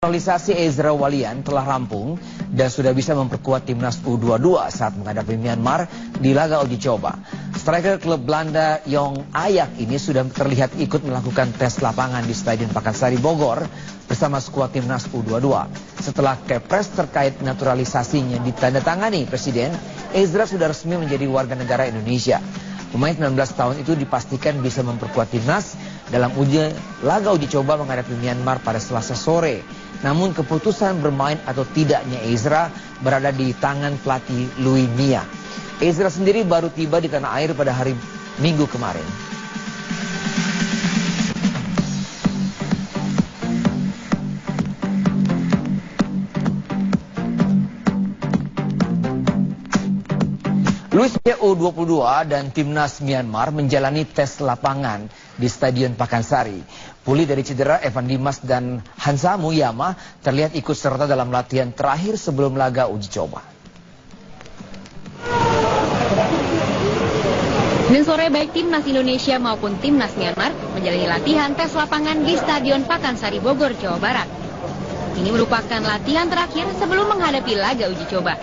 Naturalisasi Ezra Walian telah rampung dan sudah bisa memperkuat timnas U22 saat menghadapi Myanmar di laga uji coba. Striker klub Belanda Jong Ayak ini sudah terlihat ikut melakukan tes lapangan di Stadion Pakansari Bogor bersama skuad timnas U22. Setelah kepres terkait naturalisasinya ditandatangani Presiden, Ezra sudah resmi menjadi warga negara Indonesia. Pemain 19 tahun itu dipastikan bisa memperkuat timnas dalam laga uji coba menghadapi Myanmar pada Selasa sore. Namun keputusan bermain atau tidaknya Ezra berada di tangan pelatih Louis Mia. Ezra sendiri baru tiba di tanah air pada hari Minggu kemarin. Luis Mia U22 dan timnas Myanmar menjalani tes lapangan di Stadion Pakansari. Pulih dari cedera, Evan Dimas dan Hansa Muyama terlihat ikut serta dalam latihan terakhir sebelum laga uji coba. Senin sore baik timnas Indonesia maupun timnas Myanmar menjalani latihan tes lapangan di Stadion Pakansari Bogor, Jawa Barat. Ini merupakan latihan terakhir sebelum menghadapi laga uji coba.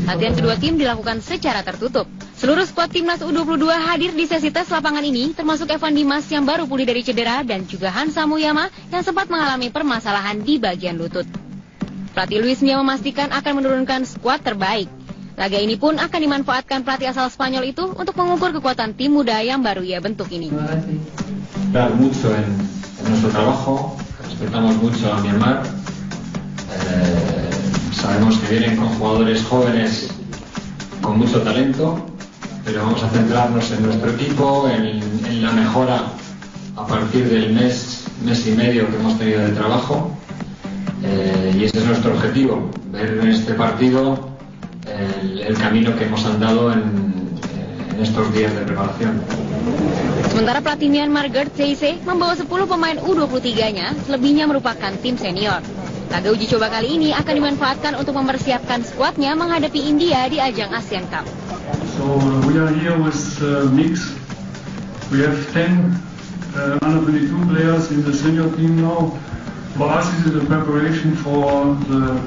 Latihan kedua tim dilakukan secara tertutup. Seluruh skuad timnas U22 hadir di sesi tes lapangan ini, termasuk Evan Dimas yang baru pulih dari cedera dan juga Hansa Muyama yang sempat mengalami permasalahan di bagian lutut. Pelatih Luis Mia memastikan akan menurunkan skuad terbaik. Laga ini pun akan dimanfaatkan pelatih asal Spanyol itu untuk mengukur kekuatan tim muda yang baru ia bentuk ini. Mucho en nuestro trabajo, respetamos mucho a Myanmar. Sabemos que vienen con jugadores jóvenes con mucho talento, pero vamos a centrarnos en nuestro equipo, en la mejora a partir del mes y medio que hemos tenido de trabajo, y ese es nuestro objetivo, ver en este partido el camino que hemos andado en estos días de preparación. Sementara pelatih Myanmar Gert Seise membawa 10 pemain U23-nya, selebihnya merupakan tim senior. Laga uji coba kali ini akan dimanfaatkan untuk mempersiapkan skuadnya menghadapi India di ajang Asian Cup. So we are here with mix. We have 10 under 22 players in the senior team now. For us, this is a preparation for the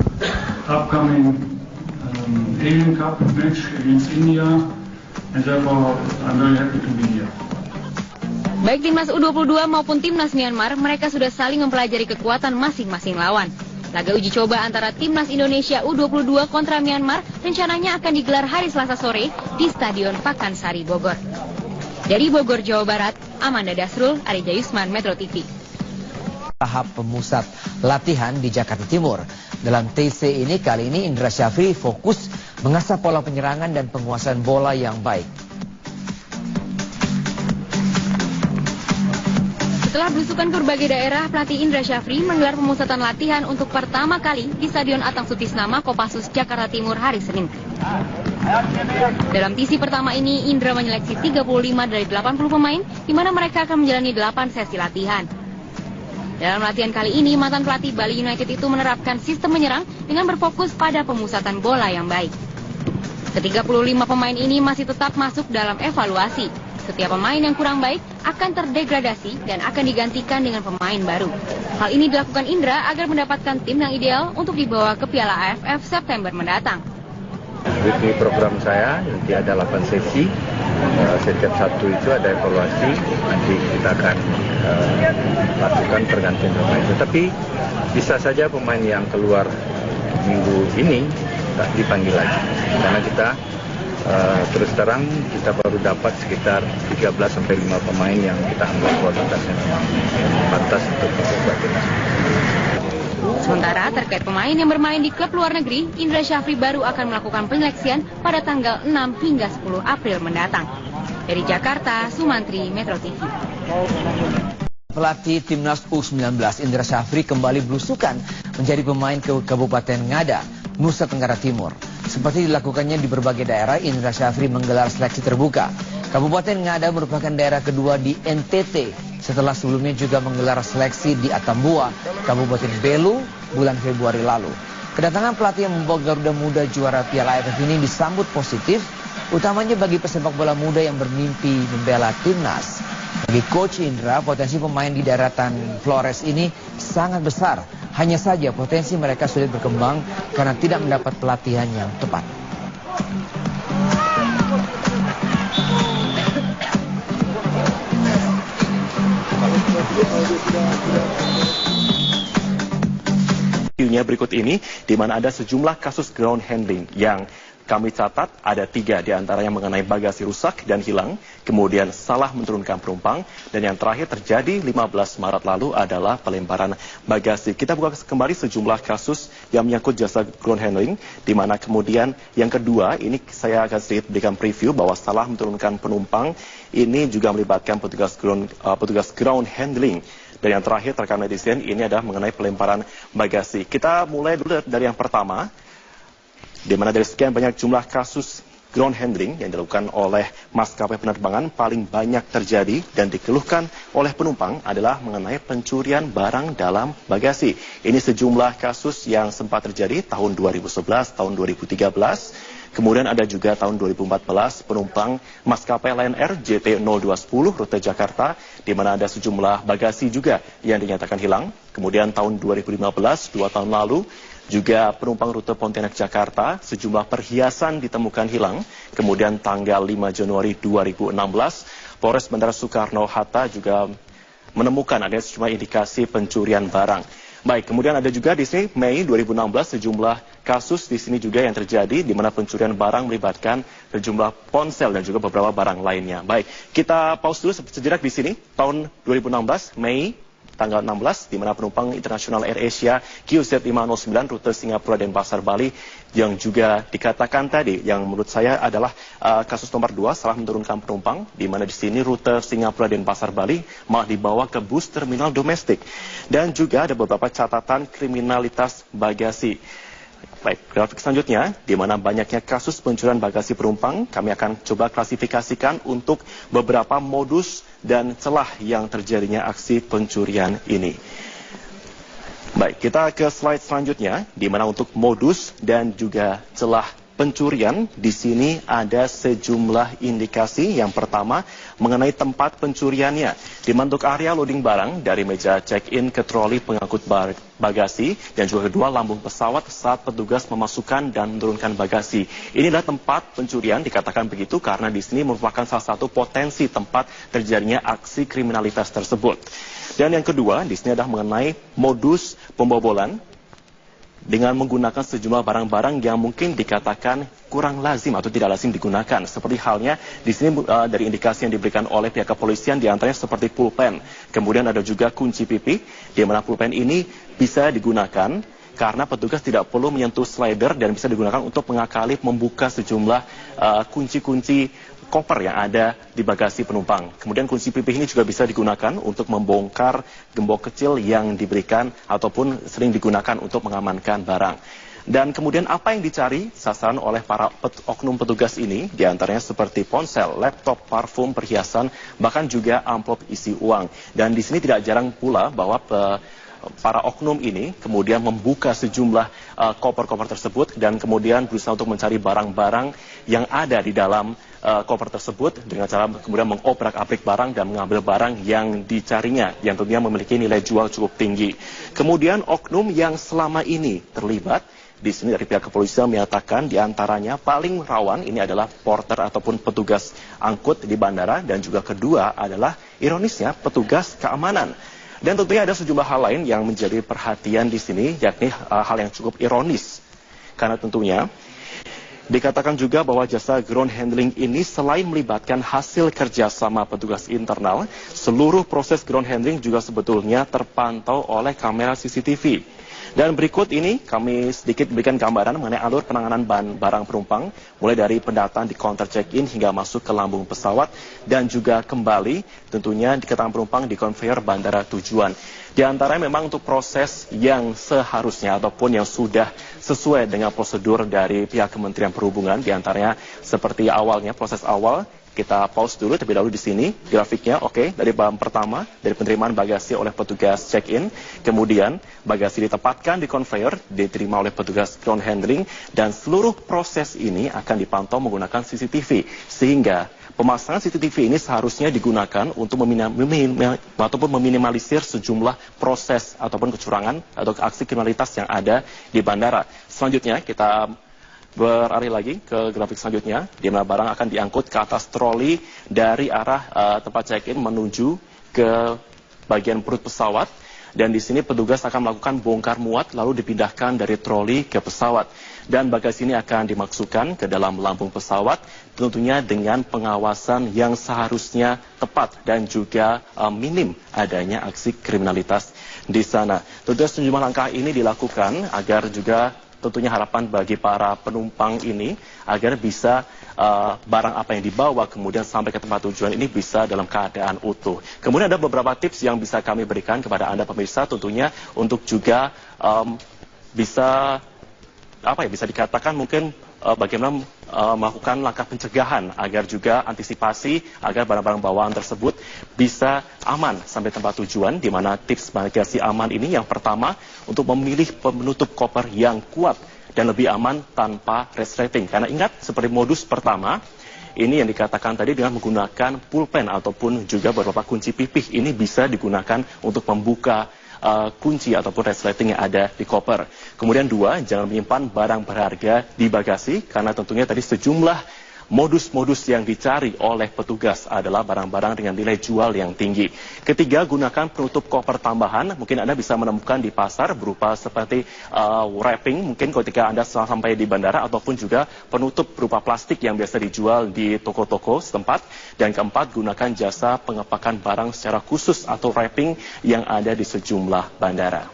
upcoming Asian Cup match against India, and therefore I'm very happy to be here. Baik timnas U22 maupun timnas Myanmar, mereka sudah saling mempelajari kekuatan masing-masing lawan. Laga uji coba antara timnas Indonesia U22 kontra Myanmar rencananya akan digelar hari Selasa sore di Stadion Pakansari Bogor. Dari Bogor, Jawa Barat, Amanda Dasrul, Arija Yusman, Metro TV. Tahap pemusat latihan di Jakarta Timur. Dalam TC ini kali ini Indra Syafri fokus mengasah pola penyerangan dan penguasaan bola yang baik. Setelah belusukan ke berbagai daerah, pelatih Indra Syafri menggelar pemusatan latihan untuk pertama kali di Stadion Atang Sutisnama Kopassus, Jakarta Timur hari Senin. Dalam TC pertama ini, Indra menyeleksi 35 dari 80 pemain, di mana mereka akan menjalani 8 sesi latihan. Dalam latihan kali ini, mantan pelatih Bali United itu menerapkan sistem menyerang dengan berfokus pada pemusatan bola yang baik. Ke-35 pemain ini masih tetap masuk dalam evaluasi. Setiap pemain yang kurang baik akan terdegradasi dan akan digantikan dengan pemain baru. Hal ini dilakukan Indra agar mendapatkan tim yang ideal untuk dibawa ke Piala AFF September mendatang. Di program saya nanti ada 8 sesi, setiap satu itu ada evaluasi, nanti kita akan lakukan pergantian pemain. Tetapi bisa saja pemain yang keluar minggu ini dipanggil lagi, karena kita terus terang kita baru dapat sekitar 13-5 pemain yang kita anggap kualitasnya memang pantas untuk membuat timnas. Sementara terkait pemain yang bermain di klub luar negeri, Indra Syafri baru akan melakukan penyeleksian pada tanggal 6 hingga 10 April mendatang. Dari Jakarta, Sumantri, Metro TV. Pelatih timnas U19 Indra Syafri kembali belusukan menjadi pemain ke Kabupaten Ngada, Nusa Tenggara Timur. Seperti dilakukannya di berbagai daerah, Indra Syafri menggelar seleksi terbuka. Kabupaten Ngada merupakan daerah kedua di NTT, setelah sebelumnya juga menggelar seleksi di Atambua, Kabupaten Belu, bulan Februari lalu. Kedatangan pelatih yang membawa Garuda Muda juara Piala AFF ini disambut positif, utamanya bagi pesepak bola muda yang bermimpi membela timnas. Bagi Coach Indra, potensi pemain di daratan Flores ini sangat besar. Hanya saja potensi mereka sulit berkembang karena tidak mendapat pelatihan yang tepat. Berikut ini, di mana ada sejumlah kasus ground handling yang kami catat ada 3 diantaranya mengenai bagasi rusak dan hilang, kemudian salah menurunkan penumpang, dan yang terakhir terjadi 15 Maret lalu adalah pelemparan bagasi. Kita buka kembali sejumlah kasus yang menyangkut jasa ground handling, di mana kemudian yang kedua, ini saya akan sedikit berikan preview bahwa salah menurunkan penumpang ini juga melibatkan petugas ground handling. Dan yang terakhir terkait netizen ini adalah mengenai pelemparan bagasi. Kita mulai dulu dari yang pertama, di mana dari sekian banyak jumlah kasus ground handling yang dilakukan oleh maskapai penerbangan, paling banyak terjadi dan dikeluhkan oleh penumpang adalah mengenai pencurian barang dalam bagasi. Ini sejumlah kasus yang sempat terjadi tahun 2011, tahun 2013. Kemudian ada juga tahun 2014 penumpang maskapai Lion Air JT0210 rute Jakarta, di mana ada sejumlah bagasi juga yang dinyatakan hilang. Kemudian tahun 2015, 2 tahun lalu, juga penumpang rute Pontianak Jakarta, sejumlah perhiasan ditemukan hilang. Kemudian tanggal 5 Januari 2016, Polres Bandara Soekarno-Hatta juga menemukan ada sejumlah indikasi pencurian barang. Baik, kemudian ada juga di sini Mei 2016 sejumlah kasus di sini juga yang terjadi di mana pencurian barang melibatkan sejumlah ponsel dan juga beberapa barang lainnya. Baik, kita pause dulu sejenak di sini. Tahun 2016 Mei tanggal 16 di mana penumpang internasional Air Asia QZ509 rute Singapura dan Pasar Bali yang juga dikatakan tadi yang menurut saya adalah kasus nomor 2 salah menurunkan penumpang, di mana di sini rute Singapura dan Pasar Bali malah dibawa ke bus terminal domestik, dan juga ada beberapa catatan kriminalitas bagasi. Baik, grafik selanjutnya, di mana banyaknya kasus pencurian bagasi penumpang, kami akan coba klasifikasikan untuk beberapa modus dan celah yang terjadinya aksi pencurian ini. Baik, kita ke slide selanjutnya, di mana untuk modus dan juga celah pencurian, di sini ada sejumlah indikasi. Yang pertama, mengenai tempat pencuriannya. Di bentuk area loading barang dari meja check-in ke troli pengangkut bagasi, dan juga kedua lambung pesawat saat petugas memasukkan dan menurunkan bagasi. Inilah tempat pencurian, dikatakan begitu karena di sini merupakan salah satu potensi tempat terjadinya aksi kriminalitas tersebut. Dan yang kedua, di sini adalah mengenai modus pembobolan dengan menggunakan sejumlah barang-barang yang mungkin dikatakan kurang lazim atau tidak lazim digunakan. Seperti halnya di sini dari indikasi yang diberikan oleh pihak kepolisian, diantaranya seperti pulpen. Kemudian ada juga kunci pipi, di mana pulpen ini bisa digunakan karena petugas tidak perlu menyentuh slider dan bisa digunakan untuk mengakali membuka sejumlah kunci-kunci koper yang ada di bagasi penumpang. Kemudian kunci pipih ini juga bisa digunakan untuk membongkar gembok kecil yang diberikan ataupun sering digunakan untuk mengamankan barang. Dan kemudian apa yang dicari sasaran oleh para oknum petugas ini, diantaranya seperti ponsel, laptop, parfum, perhiasan, bahkan juga amplop isi uang. Dan di sini tidak jarang pula bahwa para oknum ini kemudian membuka sejumlah koper-koper tersebut dan kemudian berusaha untuk mencari barang-barang yang ada di dalam koper tersebut dengan cara kemudian mengobrak-abrik barang dan mengambil barang yang dicarinya yang tentunya memiliki nilai jual cukup tinggi. Kemudian oknum yang selama ini terlibat di sini dari pihak kepolisian menyatakan diantaranya paling rawan ini adalah porter ataupun petugas angkut di bandara, dan juga kedua adalah ironisnya petugas keamanan. Dan tentunya ada sejumlah hal lain yang menjadi perhatian di sini, yakni hal yang cukup ironis. Karena tentunya dikatakan juga bahwa jasa ground handling ini selain melibatkan hasil kerjasama petugas internal, seluruh proses ground handling juga sebetulnya terpantau oleh kamera CCTV. Dan berikut ini kami sedikit berikan gambaran mengenai alur penanganan barang penumpang, mulai dari pendataan di counter check-in hingga masuk ke lambung pesawat, dan juga kembali tentunya di kedatangan penumpang di konveyor bandara tujuan. Di antaranya memang untuk proses yang seharusnya ataupun yang sudah sesuai dengan prosedur dari pihak Kementerian Perhubungan, di antaranya seperti awalnya, proses awal. Kita pause dulu terlebih dahulu di sini grafiknya. Oke, dari bahan pertama dari penerimaan bagasi oleh petugas check-in, kemudian bagasi ditempatkan di konveyor, diterima oleh petugas ground handling, dan seluruh proses ini akan dipantau menggunakan CCTV sehingga pemasangan CCTV ini seharusnya digunakan untuk meminimalisir sejumlah proses ataupun kecurangan atau aksi kriminalitas yang ada di bandara. Selanjutnya kita beralih lagi ke grafik selanjutnya, di mana barang akan diangkut ke atas troli dari arah tempat check-in menuju ke bagian perut pesawat. Dan di sini petugas akan melakukan bongkar muat lalu dipindahkan dari troli ke pesawat. Dan bagasi ini akan dimasukkan ke dalam lambung pesawat, tentunya dengan pengawasan yang seharusnya tepat dan juga minim adanya aksi kriminalitas di sana. Tentunya sejumlah langkah ini dilakukan agar juga tentunya harapan bagi para penumpang ini agar bisa barang apa yang dibawa kemudian sampai ke tempat tujuan ini bisa dalam keadaan utuh. Kemudian ada beberapa tips yang bisa kami berikan kepada Anda pemirsa, tentunya untuk juga bisa dikatakan mungkin bagaimana melakukan langkah pencegahan agar juga antisipasi agar barang-barang bawaan tersebut bisa aman sampai tempat tujuan, di mana tips bagasi aman ini yang pertama untuk memilih penutup koper yang kuat dan lebih aman tanpa resleting. Karena ingat, seperti modus pertama, ini yang dikatakan tadi dengan menggunakan pulpen ataupun juga beberapa kunci pipih ini bisa digunakan untuk membuka kunci ataupun resleting yang ada di koper. Kemudian dua, jangan menyimpan barang berharga di bagasi karena tentunya tadi sejumlah modus-modus yang dicari oleh petugas adalah barang-barang dengan nilai jual yang tinggi. Ketiga, gunakan penutup koper tambahan. Mungkin Anda bisa menemukan di pasar berupa seperti wrapping, mungkin ketika Anda sampai di bandara, ataupun juga penutup berupa plastik yang biasa dijual di toko-toko setempat. Dan keempat, gunakan jasa pengepakan barang secara khusus atau wrapping yang ada di sejumlah bandara.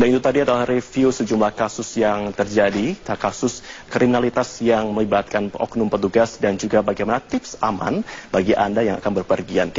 Dan itu tadi adalah review sejumlah kasus yang terjadi, kasus kriminalitas yang melibatkan oknum petugas dan juga bagaimana tips aman bagi Anda yang akan berpergian.